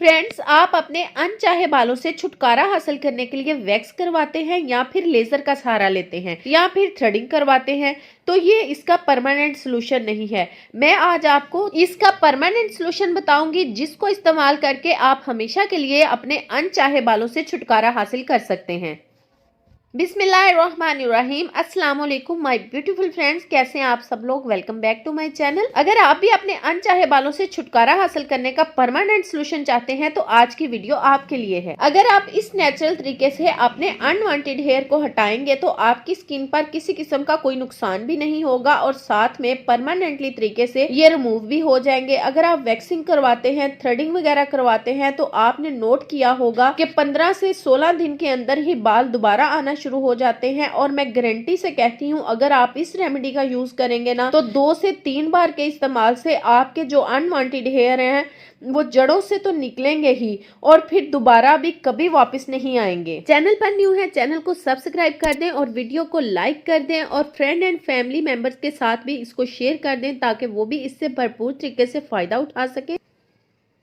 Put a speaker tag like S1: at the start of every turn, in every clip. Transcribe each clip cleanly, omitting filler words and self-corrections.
S1: Friends, आप अपने अनचाहे बालों से छुटकारा हासिल करने के लिए वैक्स करवाते हैं या फिर लेजर का सहारा लेते हैं या फिर थ्रेडिंग करवाते हैं, तो ये इसका परमानेंट सोल्यूशन नहीं है। मैं आज आपको इसका परमानेंट सोल्यूशन बताऊंगी, जिसको इस्तेमाल करके आप हमेशा के लिए अपने अनचाहे बालों से छुटकारा हासिल कर सकते हैं। बिस्मिल्लाहिर्रहमानिर्रहीम। अस्सलाम वालेकुम माय ब्यूटीफुल फ्रेंड्स, कैसे हैं आप सब लोग। Welcome back to my channel. अगर आप भी अपने अनचाहे बालों से छुटकारा हासिल करने का परमानेंट सोल्यूशन चाहते हैं तो आज की वीडियो आपके लिए है। अगर आप इस नेचुरल तरीके से अपने अनवांटेड हेयर को हटाएंगे तो आपकी स्किन पर किसी किस्म का कोई नुकसान भी नहीं होगा और साथ में परमानेंटली तरीके से ये रिमूव भी हो जाएंगे। अगर आप वैक्सिंग करवाते हैं, थ्रेडिंग वगैरह करवाते हैं तो आपने नोट किया होगा कि 15 से 16 दिन के अंदर ही बाल दोबारा आना शुरू हो जाते हैं। और मैं गारंटी से कहती हूँ, अगर आप इस रेमेडी का यूज करेंगे ना तो 2 से 3 बार के इस्तेमाल से आपके जो अनवांटेड हेयर हैं वो जड़ों से तो निकलेंगे ही और फिर दोबारा भी कभी वापस नहीं आएंगे। चैनल पर न्यू है, चैनल को सब्सक्राइब कर दें और वीडियो को लाइक कर दें और फ्रेंड एंड फैमिली मेंबर्स के साथ भी इसको शेयर कर दें ताकि वो भी इससे भरपूर तरीके से फायदा उठा सके।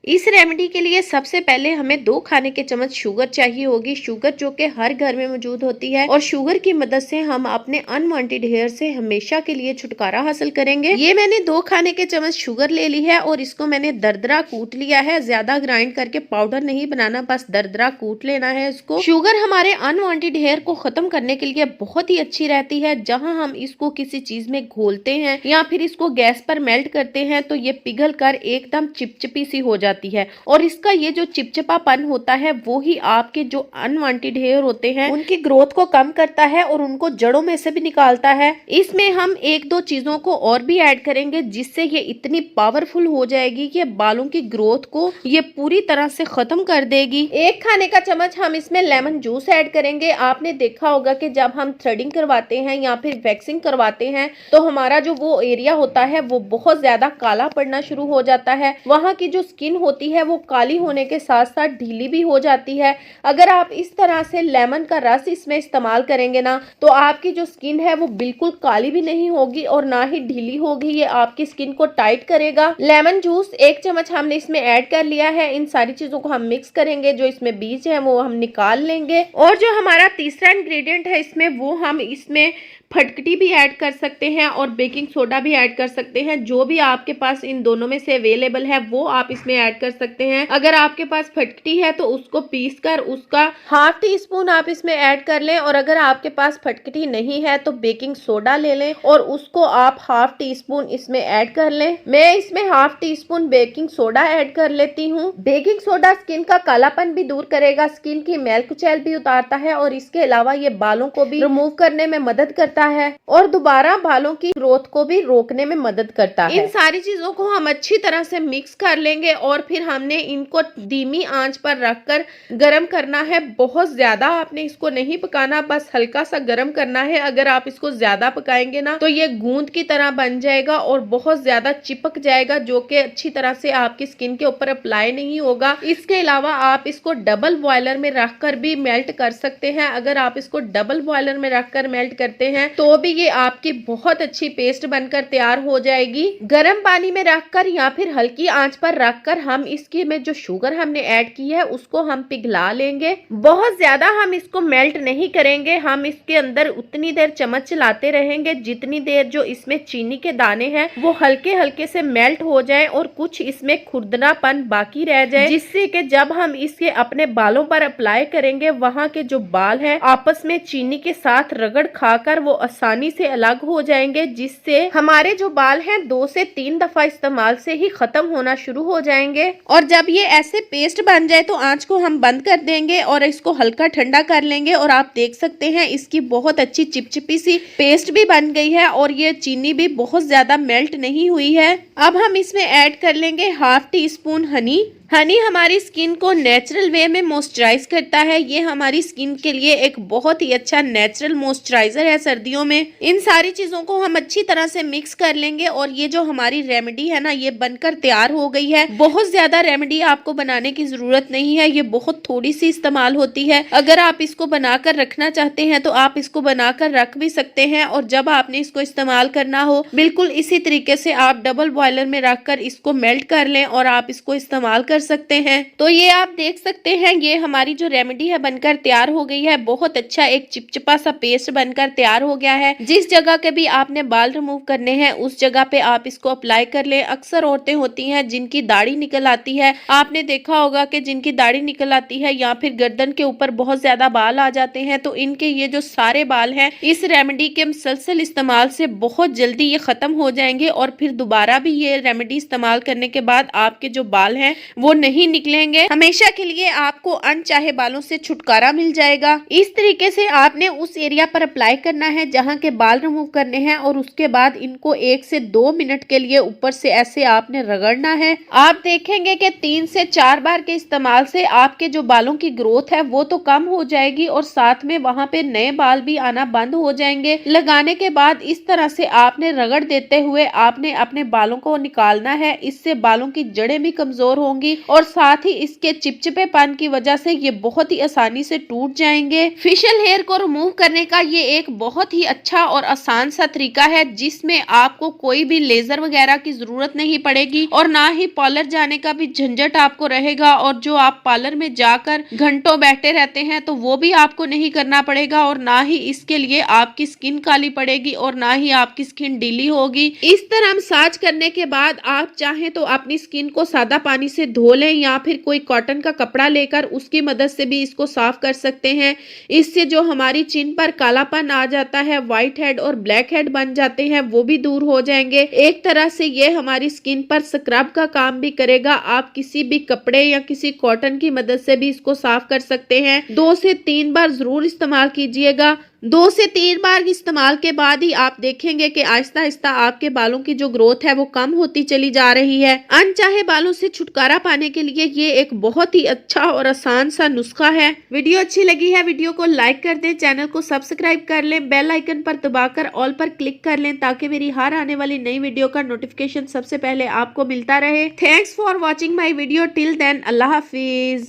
S1: इस रेमेडी के लिए सबसे पहले हमें 2 खाने के चम्मच शुगर चाहिए होगी। शुगर जो कि हर घर में मौजूद होती है और शुगर की मदद से हम अपने अनवांटेड हेयर से हमेशा के लिए छुटकारा हासिल करेंगे। ये मैंने 2 खाने के चम्मच शुगर ले ली है और इसको मैंने दरदरा कूट लिया है। ज्यादा ग्राइंड करके पाउडर नहीं बनाना, बस दरदरा कूट लेना है इसको। शुगर हमारे अनवांटेड हेयर को खत्म करने के लिए बहुत ही अच्छी रहती है। जहाँ हम इसको किसी चीज में घोलते हैं या फिर इसको गैस पर मेल्ट करते हैं तो ये पिघल कर एकदम चिपचिपी सी हो जाती है और इसका ये जो चिपचिपापन होता है वो ही आपके जो अनवांटेड हेयर होते हैं उनकी ग्रोथ को कम करता है और उनको जड़ों में से भी निकालता है। इसमें हम 1-2 चीजों को और भी ऐड करेंगे जिससे ये इतनी पावरफुल हो जाएगी कि बालों की ग्रोथ को ये पूरी तरह से खत्म कर देगी। 1 खाने का चम्मच हम इसमें लेमन जूस ऐड करेंगे। आपने देखा होगा कि जब हम थ्रेडिंग करवाते हैं या फिर वैक्सिंग करवाते हैं तो हमारा जो वो एरिया होता है वो बहुत ज्यादा काला पड़ना शुरू हो जाता है। वहाँ की जो स्किन होती है वो काली होने के साथ साथ ढीली भी हो जाती है। अगर आप इस तरह से लेमन का रस इसमें इस्तेमाल करेंगे ना तो आपकी जो स्किन है वो बिल्कुल काली भी नहीं होगी और ना ही ढीली होगी। ये आपकी स्किन को टाइट करेगा। लेमन जूस 1 चम्मच हमने इसमें ऐड कर लिया है। इन सारी चीजों को हम मिक्स करेंगे। जो इसमें बीज है वो हम निकाल लेंगे और जो हमारा तीसरा इंग्रेडिएंट है इसमें वो हम इसमें फटकटी भी ऐड कर सकते हैं और बेकिंग सोडा भी ऐड कर सकते हैं। जो भी आपके पास इन दोनों में से अवेलेबल है वो आप इसमें ऐड कर सकते हैं। अगर आपके पास फटकटी है तो उसको पीस कर उसका 1/2 टीस्पून आप इसमें ऐड कर लें और अगर आपके पास फटकटी नहीं है तो बेकिंग सोडा ले लें और उसको आप 1/2 टीस्पून इसमें ऐड कर लें। मैं इसमें 1/2 टीस्पून बेकिंग सोडा ऐड कर लेती हूँ। बेकिंग सोडा स्किन का कालापन भी दूर करेगा, स्किन की मैल कुचैल भी उतारता है और इसके अलावा ये बालों को भी रिमूव करने में मदद करता है और दोबारा बालों की ग्रोथ को भी रोकने में मदद करता है। इन सारी चीजों को हम अच्छी तरह से मिक्स कर लेंगे और फिर हमने इनको धीमी आंच पर रखकर गरम करना है। बहुत ज्यादा आपने इसको नहीं पकाना, बस हल्का सा गरम करना है। अगर आप इसको ज्यादा पकाएंगे ना तो ये गूंद की तरह बन जाएगा और बहुत ज्यादा चिपक जाएगा जो कि अच्छी तरह से आपकी स्किन के ऊपर अप्लाई नहीं होगा। इसके अलावा आप इसको डबल बॉयलर में रखकर भी मेल्ट कर सकते हैं। अगर आप इसको डबल बॉयलर में रखकर मेल्ट करते हैं तो भी ये आपकी बहुत अच्छी पेस्ट बनकर तैयार हो जाएगी। गर्म पानी में रखकर या फिर हल्की आंच पर रखकर हम इसकी में जो शुगर हमने ऐड की है उसको हम पिघला लेंगे। बहुत ज्यादा हम इसको मेल्ट नहीं करेंगे, हम इसके अंदर उतनी देर चम्मच चलाते रहेंगे जितनी देर जो इसमें चीनी के दाने हैं वो हल्के हल्के से मेल्ट हो जाए और कुछ इसमें खुरदरापन बाकी रह जाए, जिससे कि जब हम इसके अपने बालों पर अप्लाई करेंगे वहाँ के जो बाल हैं आपस में चीनी के साथ रगड़ खाकर वो आसानी से अलग हो जाएंगे, जिससे हमारे जो बाल हैं 2 से 3 दफा इस्तेमाल से ही खत्म होना शुरू हो जाएंगे। और जब ये ऐसे पेस्ट बन जाए तो आंच को हम बंद कर देंगे और इसको हल्का ठंडा कर लेंगे और आप देख सकते हैं इसकी बहुत अच्छी चिपचिपी सी पेस्ट भी बन गई है और ये चीनी भी बहुत ज्यादा मेल्ट नहीं हुई है। अब हम इसमें ऐड कर लेंगे 1/2 टीस्पून हनी। हनी हमारी स्किन को नेचुरल वे में मॉइस्चराइज करता है। ये हमारी स्किन के लिए एक बहुत ही अच्छा नेचुरल मॉइस्चराइजर है। सर्दियों में। इन सारी चीजों को हम अच्छी तरह से मिक्स कर लेंगे और ये जो हमारी रेमेडी है ना, ये बनकर तैयार हो गई है। बहुत ज्यादा रेमेडी आपको बनाने की जरूरत नहीं है, ये बहुत थोड़ी सी इस्तेमाल होती है। अगर आप इसको बनाकर रखना चाहते हैं तो आप इसको बनाकर रख भी सकते हैं, और जब आपने इसको इस्तेमाल करना हो बिल्कुल इसी तरीके से आप डबल बॉयलर में रखकर इसको मेल्ट कर लें और आप इसको इस्तेमाल कर सकते हैं। तो ये आप देख सकते हैं, ये हमारी जो रेमेडी है बनकर तैयार हो गई है। बहुत अच्छा एक चिपचिपा सा पेस्ट बनकर तैयार हो गया है। जिस जगह के भी आपने बाल रिमूव करने हैं उस जगह पे आप इसको अप्लाई कर ले। अक्सर औरतें होती हैं जिनकी दाढ़ी निकल आती है, आपने देखा होगा कि जिनकी दाढ़ी निकल आती है या फिर गर्दन के ऊपर बहुत ज्यादा बाल आ जाते हैं, तो इनके ये जो सारे बाल हैं इस रेमेडी के मुसलसल इस्तेमाल से बहुत जल्दी ये खत्म हो जाएंगे, और फिर दोबारा भी ये रेमेडी इस्तेमाल करने के बाद आपके जो बाल हैं वो नहीं निकलेंगे। हमेशा के लिए आपको अनचाहे बालों से छुटकारा मिल जाएगा। इस तरीके से आपने उस एरिया पर अप्लाई करना है जहां के बाल रिमूव करने हैं, और उसके बाद इनको 1 से 2 मिनट के लिए ऊपर से ऐसे आपने रगड़ना है। आप देखेंगे कि 3 से 4 बार के इस्तेमाल से आपके जो बालों की ग्रोथ है वो तो कम हो जाएगी, और साथ में वहां पे नए बाल भी आना बंद हो जाएंगे। लगाने के बाद इस तरह से आपने रगड़ देते हुए आपने अपने बालों को निकालना है। इससे बालों की जड़ें भी कमजोर होंगी, और साथ ही इसके चिपचिपेपन की वजह से ये बहुत ही आसानी से टूट जाएंगे। फेशियल हेयर को रिमूव करने का ये एक बहुत ही अच्छा और आसान सा तरीका है, जिसमें आपको कोई भी लेजर वगैरह की जरूरत नहीं पड़ेगी, और ना ही पार्लर जाने का भी झंझट आपको रहेगा। और जो आप पार्लर में जाकर घंटों बैठे रहते हैं तो वो भी आपको नहीं करना पड़ेगा, और ना ही इसके लिए आपकी स्किन काली पड़ेगी और ना ही आपकी स्किन डीली होगी। इस तरह मसाज करने के बाद आप चाहें तो अपनी स्किन को सादा पानी से धो लें, या फिर कोई कॉटन का कपड़ा लेकर उसकी मदद से भी इसको साफ कर सकते हैं। इससे जो हमारी चिन पर कालापन आ जाता है, व्हाइट हेड और ब्लैक हेड बन जाते हैं, वो भी दूर हो जाएंगे। एक तरह से ये हमारी स्किन पर स्क्रब का काम भी करेगा। आप किसी भी कपड़े या किसी कॉटन की मदद से भी इसको साफ कर सकते हैं। 2 से 3 बार जरूर इस्तेमाल कीजिएगा। 2 से 3 बार इस्तेमाल के बाद ही आप देखेंगे कि आहिस्ता आहिस्ता आपके बालों की जो ग्रोथ है वो कम होती चली जा रही है। अनचाहे बालों से छुटकारा पाने के लिए ये एक बहुत ही अच्छा और आसान सा नुस्खा है। वीडियो अच्छी लगी है, वीडियो को लाइक कर दें, चैनल को सब्सक्राइब कर लें, बेल आइकन पर दबाकर ऑल पर क्लिक कर लें, ताकि मेरी हर आने वाली नई वीडियो का नोटिफिकेशन सबसे पहले आपको मिलता रहे। Thanks for watching my video. Till then, अल्लाह हाफिज।